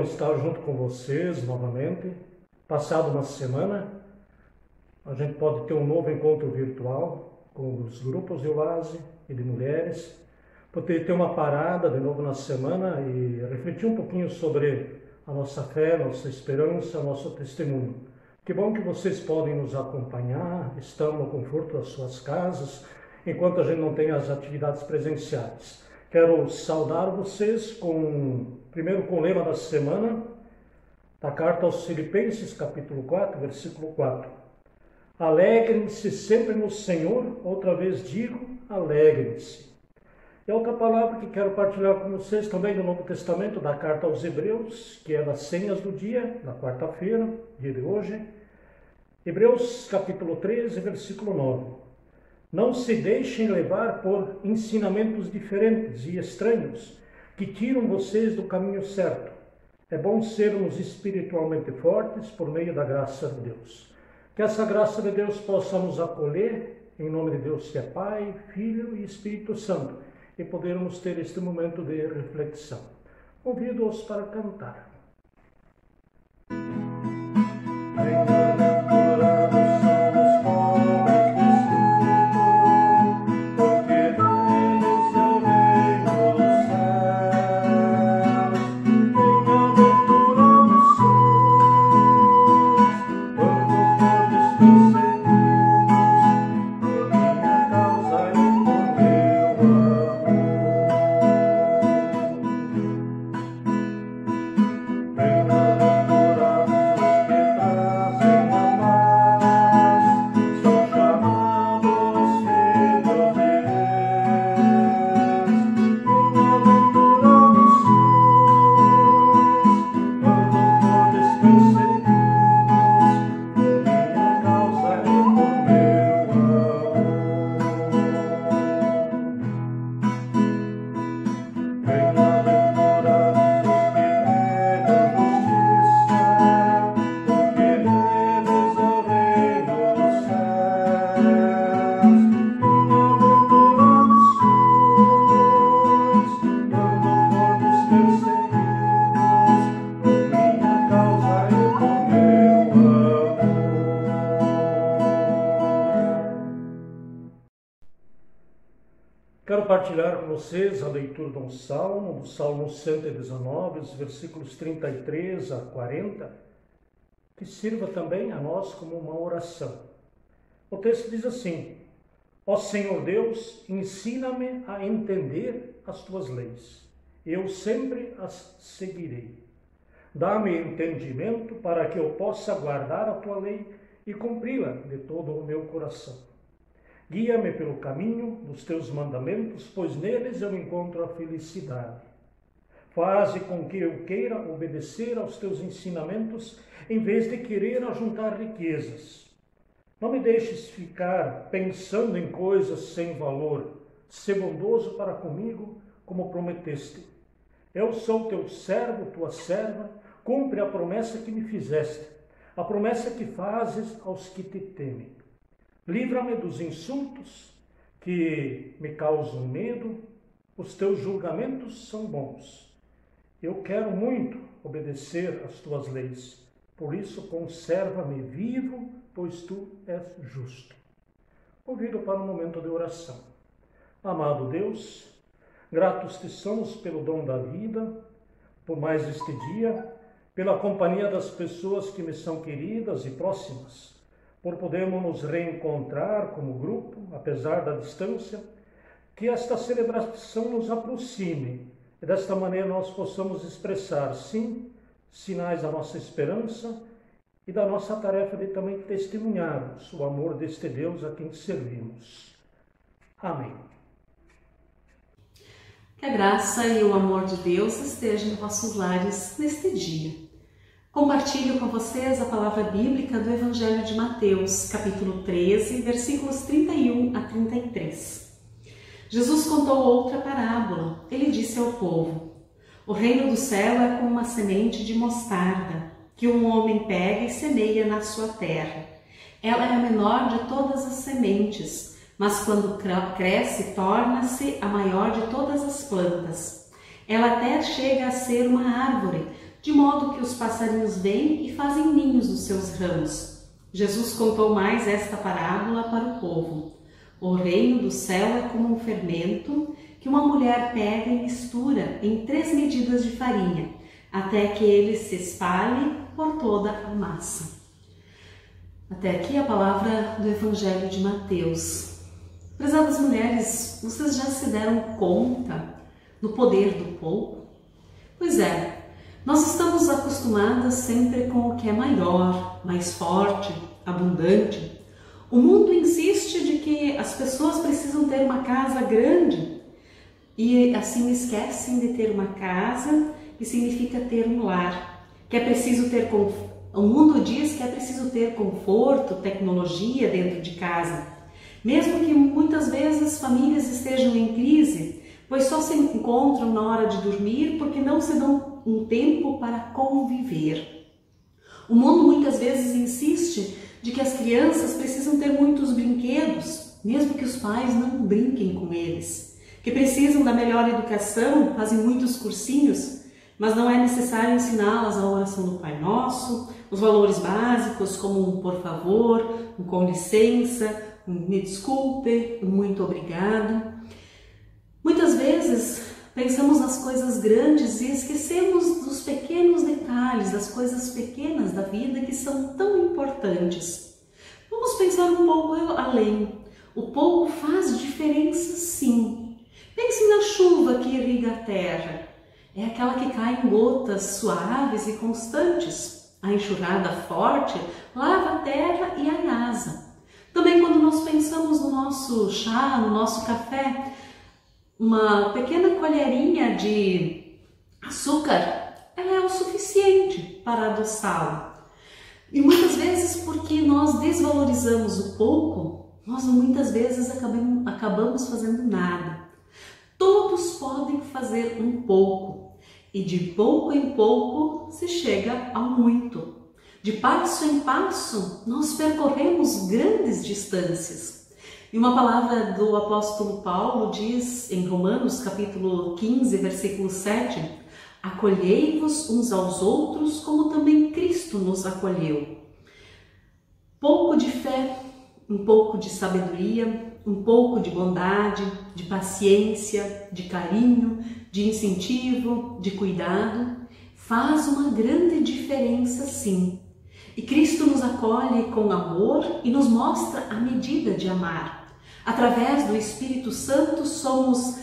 estar junto com vocês novamente. Passada uma semana, a gente pode ter um novo encontro virtual com os grupos de oase e de mulheres. Poder ter uma parada de novo na semana e refletir um pouquinho sobre a nossa fé, nossa esperança, nosso testemunho. Que bom que vocês podem nos acompanhar, estão no conforto das suas casas, enquanto a gente não tem as atividades presenciais. Quero saudar vocês primeiro com o lema da semana, da carta aos Filipenses, capítulo 4, versículo 4. Alegrem-se sempre no Senhor, outra vez digo, alegrem-se. E outra palavra que quero partilhar com vocês também do Novo Testamento, da carta aos Hebreus, que é das senhas do dia, da quarta-feira, dia de hoje. Hebreus, capítulo 13, versículo 9. Não se deixem levar por ensinamentos diferentes e estranhos, que tiram vocês do caminho certo. É bom sermos espiritualmente fortes por meio da graça de Deus. Que essa graça de Deus possa nos acolher, em nome de Deus que é Pai, Filho e Espírito Santo, e podermos ter este momento de reflexão. Convido-os para cantar. Quero partilhar com vocês a leitura do Salmo, do Salmo 119, os versículos 33 a 40, que sirva também a nós como uma oração. O texto diz assim: Ó Senhor Deus, ensina-me a entender as tuas leis. Eu sempre as seguirei. Dá-me entendimento para que eu possa guardar a tua lei e cumpri-la de todo o meu coração. Guia-me pelo caminho dos teus mandamentos, pois neles eu encontro a felicidade. Faze com que eu queira obedecer aos teus ensinamentos, em vez de querer ajuntar riquezas. Não me deixes ficar pensando em coisas sem valor. Sê bondoso para comigo, como prometeste. Eu sou teu servo, tua serva, cumpre a promessa que me fizeste, a promessa que fazes aos que te temem. Livra-me dos insultos que me causam medo, os teus julgamentos são bons. Eu quero muito obedecer às tuas leis, por isso conserva-me vivo, pois tu és justo. Convido para um momento de oração. Amado Deus, gratos te somos pelo dom da vida, por mais este dia, pela companhia das pessoas que me são queridas e próximas, por podermos nos reencontrar como grupo, apesar da distância, que esta celebração nos aproxime e desta maneira nós possamos expressar, sim, sinais da nossa esperança e da nossa tarefa de também testemunharmos o amor deste Deus a quem servimos. Amém. Que a graça e o amor de Deus estejam em vossos lares neste dia. Compartilho com vocês a palavra bíblica do Evangelho de Mateus, capítulo 13, versículos 31 a 33. Jesus contou outra parábola. Ele disse ao povo: O reino do céu é como uma semente de mostarda, que um homem pega e semeia na sua terra. Ela é a menor de todas as sementes, mas quando cresce, torna-se a maior de todas as plantas. Ela até chega a ser uma árvore, de modo que os passarinhos vêm e fazem ninhos nos seus ramos. Jesus contou mais esta parábola para o povo. O reino do céu é como um fermento que uma mulher pega e mistura em 3 medidas de farinha, até que ele se espalhe por toda a massa. Até aqui a palavra do Evangelho de Mateus. Prezadas mulheres, vocês já se deram conta do poder do pouco? Pois é, nós estamos acostumadas sempre com o que é maior, mais forte, abundante. O mundo insiste de que as pessoas precisam ter uma casa grande e assim esquecem de ter uma casa, que significa ter um lar, que é preciso ter o mundo diz que é preciso ter conforto, tecnologia dentro de casa, mesmo que muitas vezes famílias estejam em crise, pois só se encontram na hora de dormir porque não se dão um tempo para conviver. O mundo muitas vezes insiste de que as crianças precisam ter muitos brinquedos, mesmo que os pais não brinquem com eles, que precisam da melhor educação, fazem muitos cursinhos, mas não é necessário ensiná-las a oração do Pai Nosso, os valores básicos como um por favor, um com licença, um me desculpe, um muito obrigado. Muitas vezes pensamos nas coisas grandes e esquecemos dos pequenos detalhes, das coisas pequenas da vida que são tão importantes. Vamos pensar um pouco além. O pouco faz diferença, sim. Pense na chuva que irriga a terra. É aquela que cai em gotas suaves e constantes. A enxurrada forte lava a terra e arrasa. Também quando nós pensamos no nosso chá, no nosso café, uma pequena colherinha de açúcar, ela é o suficiente para adoçá-lo. E muitas vezes, porque nós desvalorizamos o pouco, nós muitas vezes acabamos fazendo nada. Todos podem fazer um pouco, e de pouco em pouco se chega ao muito. De passo em passo, nós percorremos grandes distâncias. E uma palavra do apóstolo Paulo diz em Romanos capítulo 15, versículo 7, acolhei-vos uns aos outros como também Cristo nos acolheu. Pouco de fé, um pouco de sabedoria, um pouco de bondade, de paciência, de carinho, de incentivo, de cuidado, faz uma grande diferença, sim. E Cristo nos acolhe com amor e nos mostra a medida de amar. Através do Espírito Santo somos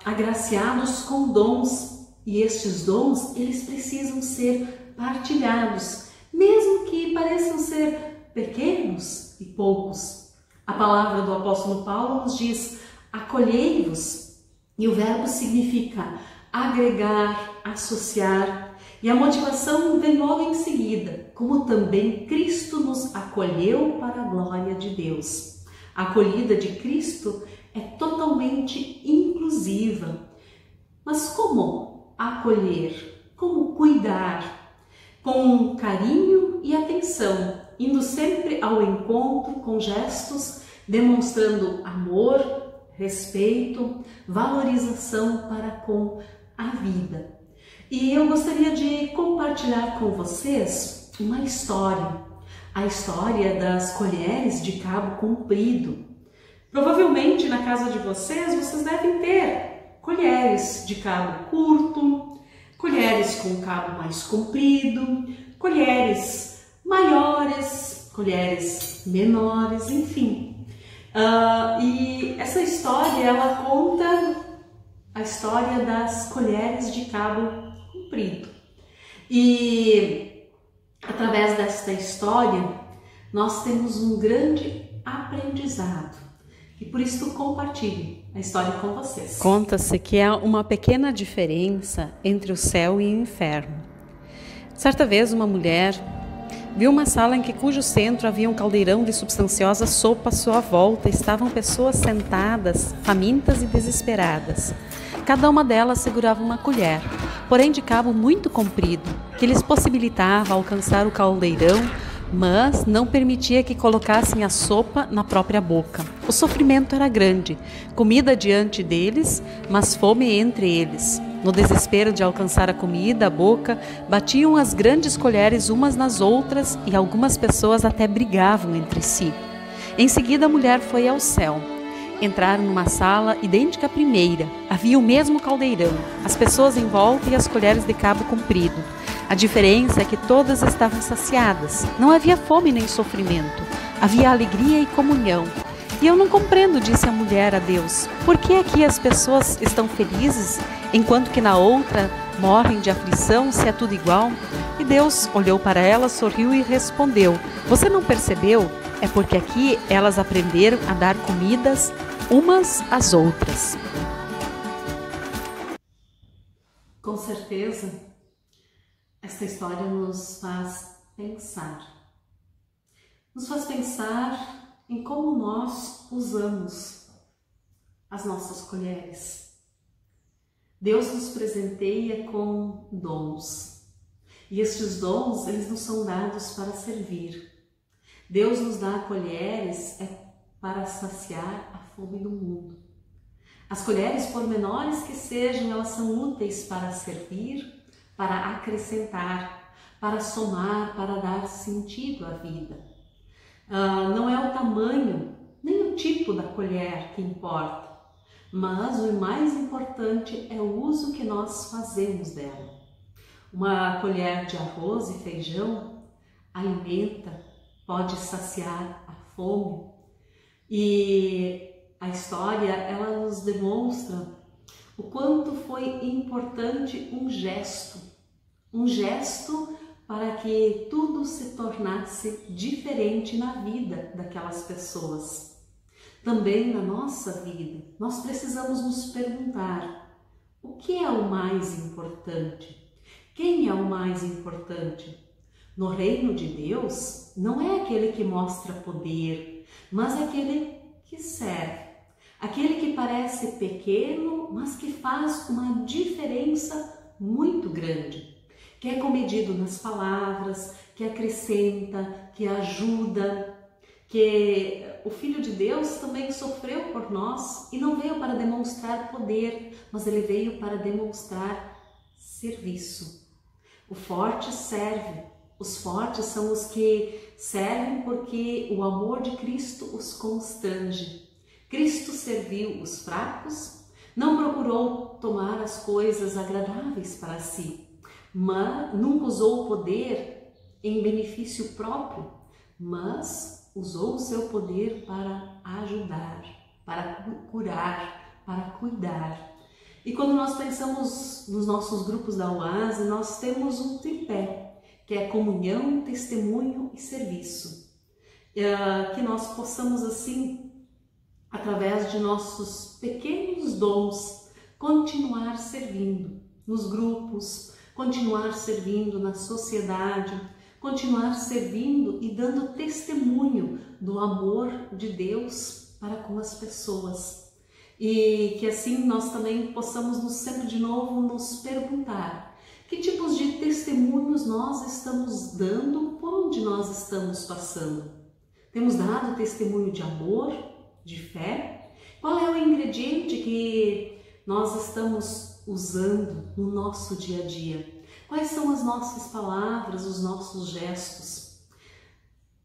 agraciados com dons, e estes dons eles precisam ser partilhados, mesmo que pareçam ser pequenos e poucos. A palavra do apóstolo Paulo nos diz, acolhei-vos, e o verbo significa agregar, associar, e a motivação vem logo em seguida, como também Cristo nos acolheu para a glória de Deus. A acolhida de Cristo é totalmente inclusiva. Mas como acolher? Como cuidar? Com carinho e atenção, indo sempre ao encontro com gestos, demonstrando amor, respeito, valorização para com a vida. E eu gostaria de compartilhar com vocês uma história, a história das colheres de cabo comprido. Provavelmente na casa de vocês devem ter colheres de cabo curto, colheres com cabo mais comprido, colheres maiores, colheres menores, enfim. E essa história, ela conta a história das colheres de cabo comprido. E através desta história, nós temos um grande aprendizado. E por isso compartilho a história com vocês. Conta-se que há uma pequena diferença entre o céu e o inferno. Certa vez uma mulher viu uma sala em cujo centro havia um caldeirão de substanciosa sopa à sua volta. Estavam pessoas sentadas, famintas e desesperadas. Cada uma delas segurava uma colher, porém de cabo muito comprido, que lhes possibilitava alcançar o caldeirão, mas não permitia que colocassem a sopa na própria boca. O sofrimento era grande, comida diante deles, mas fome entre eles. No desespero de alcançar a comida, a boca, batiam as grandes colheres umas nas outras e algumas pessoas até brigavam entre si. Em seguida, a mulher foi ao céu. Entraram numa sala idêntica à primeira. Havia o mesmo caldeirão, as pessoas em volta e as colheres de cabo comprido. A diferença é que todas estavam saciadas. Não havia fome nem sofrimento. Havia alegria e comunhão. E eu não compreendo, disse a mulher a Deus, por que aqui as pessoas estão felizes, enquanto que na outra morrem de aflição, se é tudo igual? E Deus olhou para ela, sorriu e respondeu, você não percebeu? É porque aqui elas aprenderam a dar comidas umas às outras. Com certeza, esta história nos faz pensar. Nos faz pensar em como nós usamos as nossas colheres. Deus nos presenteia com dons. E estes dons, eles nos são dados para servir. Deus nos dá colheres para saciar a fome do mundo. As colheres, por menores que sejam, elas são úteis para servir, para acrescentar, para somar, para dar sentido à vida. Não é o tamanho, nem o tipo da colher que importa, mas o mais importante é o uso que nós fazemos dela. Uma colher de arroz e feijão alimenta, pode saciar a fome. E a história, ela nos demonstra o quanto foi importante um gesto para que tudo se tornasse diferente na vida daquelas pessoas. Também na nossa vida, nós precisamos nos perguntar, o que é o mais importante? Quem é o mais importante? No reino de Deus, não é aquele que mostra poder, mas aquele que serve. Aquele que parece pequeno, mas que faz uma diferença muito grande. Que é comedido nas palavras, que acrescenta, que ajuda, que o Filho de Deus também sofreu por nós e não veio para demonstrar poder, mas ele veio para demonstrar serviço. O forte serve, os fortes são os que servem porque o amor de Cristo os constrange. Cristo serviu os fracos, não procurou tomar as coisas agradáveis para si, mas nunca usou o poder em benefício próprio, mas usou o seu poder para ajudar, para curar, para cuidar. E quando nós pensamos nos nossos grupos da Oase, nós temos um tripé, que é comunhão, testemunho e serviço. Que nós possamos assim, através de nossos pequenos dons, continuar servindo nos grupos, continuar servindo na sociedade, continuar servindo e dando testemunho do amor de Deus para com as pessoas. E que assim nós também possamos sempre de novo nos perguntar que tipos de testemunhos nós estamos dando, por onde nós estamos passando. Temos dado testemunho de amor, de fé? Qual é o ingrediente que nós estamos usando no nosso dia a dia? Quais são as nossas palavras, os nossos gestos?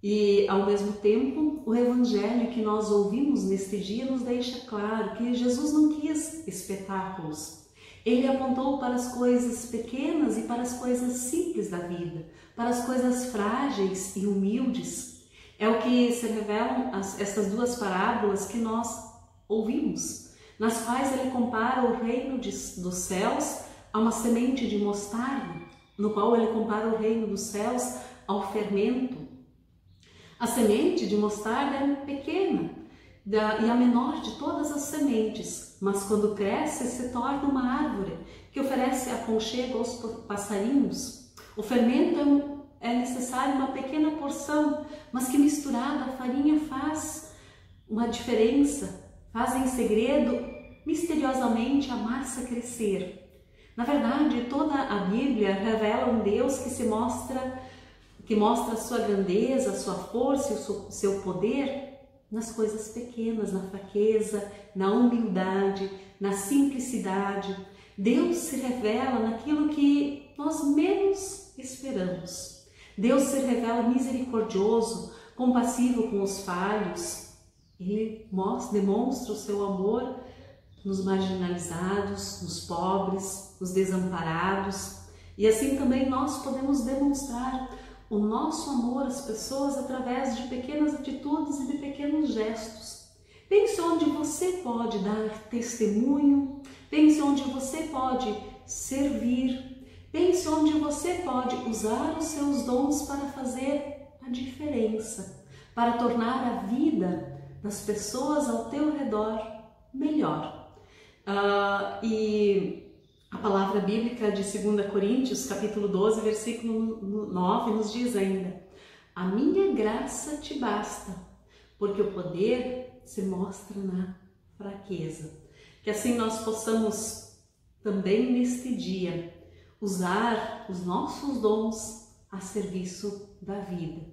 E, ao mesmo tempo, o Evangelho que nós ouvimos neste dia nos deixa claro que Jesus não quis espetáculos. Ele apontou para as coisas pequenas e para as coisas simples da vida, para as coisas frágeis e humildes. É o que se revelam essas duas parábolas que nós ouvimos, nas quais ele compara o reino dos céus a uma semente de mostarda, no qual ele compara o reino dos céus ao fermento. A semente de mostarda é pequena e a menor de todas as sementes, mas quando cresce se torna uma árvore que oferece aconchego aos passarinhos. O fermento é necessário uma pequena porção, mas que misturada a farinha faz uma diferença, faz em segredo, misteriosamente, a massa crescer. Na verdade, toda a Bíblia revela um Deus que mostra a sua grandeza, a sua força e o seu poder nas coisas pequenas, na fraqueza, na humildade, na simplicidade. Deus se revela naquilo que nós menos esperamos. Deus se revela misericordioso, compassivo com os falhos. Ele demonstra o seu amor nos marginalizados, nos pobres, nos desamparados. E assim também nós podemos demonstrar o nosso amor às pessoas através de pequenas atitudes e de pequenos gestos. Pense onde você pode dar testemunho, pense onde você pode servir, pense onde você pode usar os seus dons para fazer a diferença, para tornar a vida das pessoas ao teu redor melhor. E a palavra bíblica de 2 Coríntios, capítulo 12, versículo 9, nos diz ainda: a minha graça te basta, porque o poder se mostra na fraqueza. Que assim nós possamos também neste dia usar os nossos dons a serviço da vida.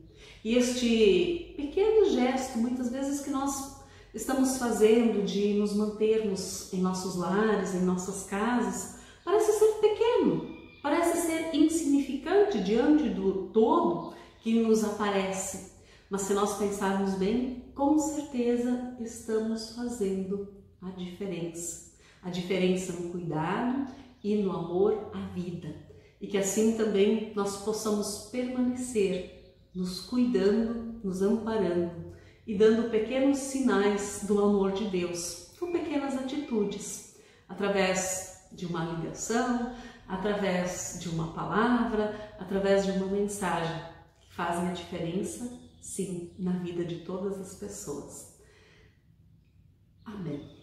E este pequeno gesto, muitas vezes, que nós estamos fazendo de nos mantermos em nossos lares, em nossas casas, parece ser pequeno, parece ser insignificante diante do todo que nos aparece. Mas se nós pensarmos bem, com certeza estamos fazendo a diferença. A diferença no cuidado e no amor à vida. E que assim também nós possamos permanecer nos cuidando, nos amparando e dando pequenos sinais do amor de Deus, com pequenas atitudes, através de uma ligação, através de uma palavra, através de uma mensagem, que fazem a diferença, sim, na vida de todas as pessoas. Amém.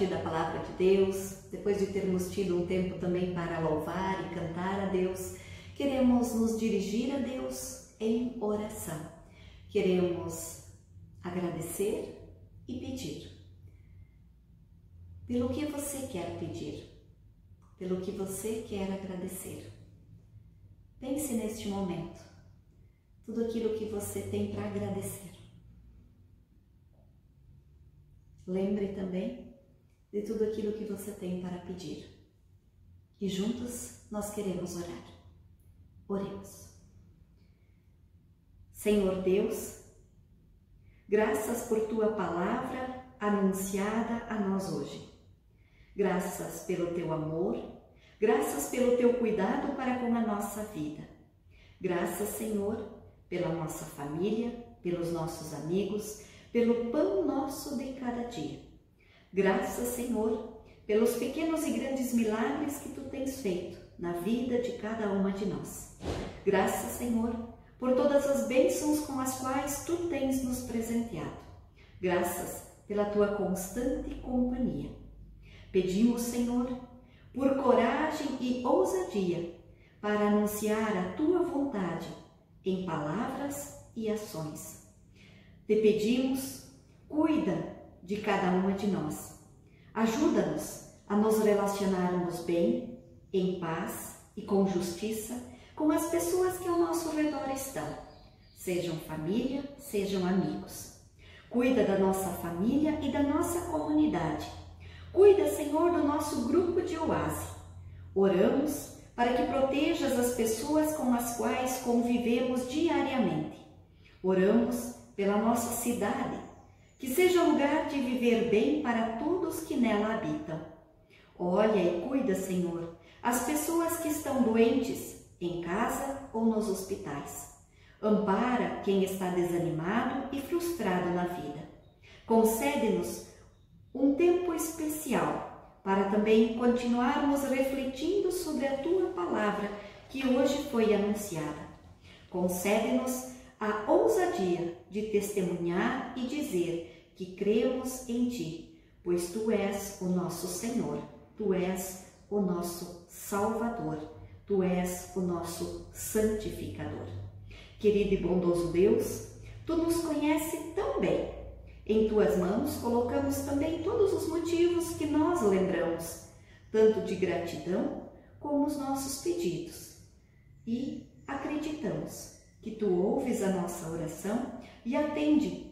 Da palavra de Deus, depois de termos tido um tempo também para louvar e cantar a Deus, queremos nos dirigir a Deus em oração. Queremos agradecer e pedir. Pelo que você quer pedir, pelo que você quer agradecer. Pense neste momento, tudo aquilo que você tem para agradecer. Lembre também de tudo aquilo que você tem para pedir. E juntos nós queremos orar. Oremos. Senhor Deus, graças por Tua palavra anunciada a nós hoje. Graças pelo Teu amor, graças pelo Teu cuidado para com a nossa vida. Graças, Senhor, pela nossa família, pelos nossos amigos, pelo pão nosso de cada dia. Graças, Senhor, pelos pequenos e grandes milagres que Tu tens feito na vida de cada uma de nós. Graças, Senhor, por todas as bênçãos com as quais Tu tens nos presenteado. Graças pela Tua constante companhia. Pedimos, Senhor, por coragem e ousadia para anunciar a Tua vontade em palavras e ações. Te pedimos, cuida de cada uma de nós. Ajuda-nos a nos relacionarmos bem, em paz e com justiça com as pessoas que ao nosso redor estão, sejam família, sejam amigos. Cuida da nossa família e da nossa comunidade. Cuida, Senhor, do nosso grupo de oásis. Oramos para que protejas as pessoas com as quais convivemos diariamente. Oramos pela nossa cidade, que seja lugar de viver bem para todos que nela habitam. Olha e cuida, Senhor, as pessoas que estão doentes, em casa ou nos hospitais. Ampara quem está desanimado e frustrado na vida. Concede-nos um tempo especial para também continuarmos refletindo sobre a Tua palavra que hoje foi anunciada. Concede-nos a ousadia de testemunhar e dizer que cremos em Ti, pois Tu és o nosso Senhor, Tu és o nosso Salvador, Tu és o nosso santificador. Querido e bondoso Deus, Tu nos conheces tão bem. Em Tuas mãos colocamos também todos os motivos que nós lembramos, tanto de gratidão como os nossos pedidos. E acreditamos que Tu ouves a nossa oração e atende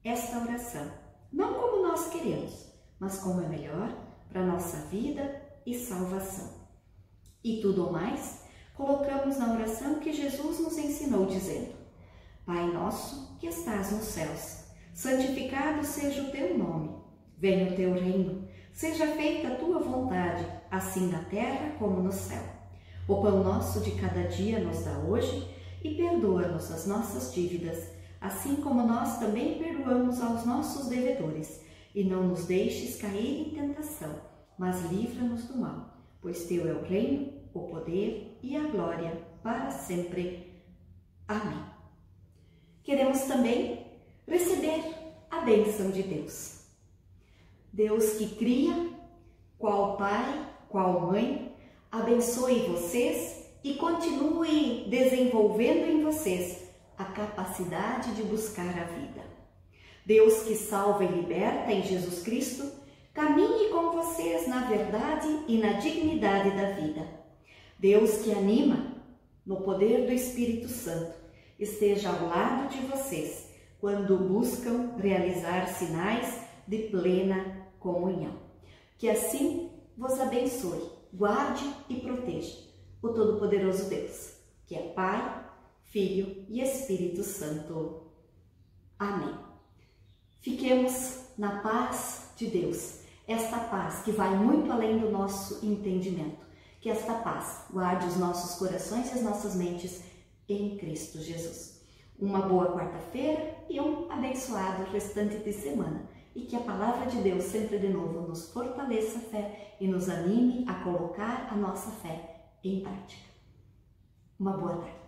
esta oração, não como nós queremos, mas como é melhor para a nossa vida e salvação. E tudo o mais, colocamos na oração que Jesus nos ensinou, dizendo: Pai nosso que estás nos céus, santificado seja o Teu nome. Venha o Teu reino, seja feita a Tua vontade, assim na terra como no céu. O pão nosso de cada dia nos dá hoje e perdoa-nos as nossas dívidas, assim como nós também perdoamos aos nossos devedores. E não nos deixes cair em tentação, mas livra-nos do mal. Pois Teu é o reino, o poder e a glória para sempre. Amém. Queremos também receber a bênção de Deus. Deus que cria, qual pai, qual mãe, abençoe vocês e continue desenvolvendo em vocês a capacidade de buscar a vida. Deus que salva e liberta em Jesus Cristo, caminhe com vocês na verdade e na dignidade da vida. Deus que anima, no poder do Espírito Santo, esteja ao lado de vocês quando buscam realizar sinais de plena comunhão. Que assim vos abençoe, guarde e proteja o Todo-Poderoso Deus, que é Pai, Filho e Espírito Santo. Amém. Fiquemos na paz de Deus, esta paz que vai muito além do nosso entendimento. Que esta paz guarde os nossos corações e as nossas mentes em Cristo Jesus. Uma boa quarta-feira e um abençoado restante de semana. E que a palavra de Deus sempre de novo nos fortaleça a fé e nos anime a colocar a nossa fé em prática. Uma boa tarde.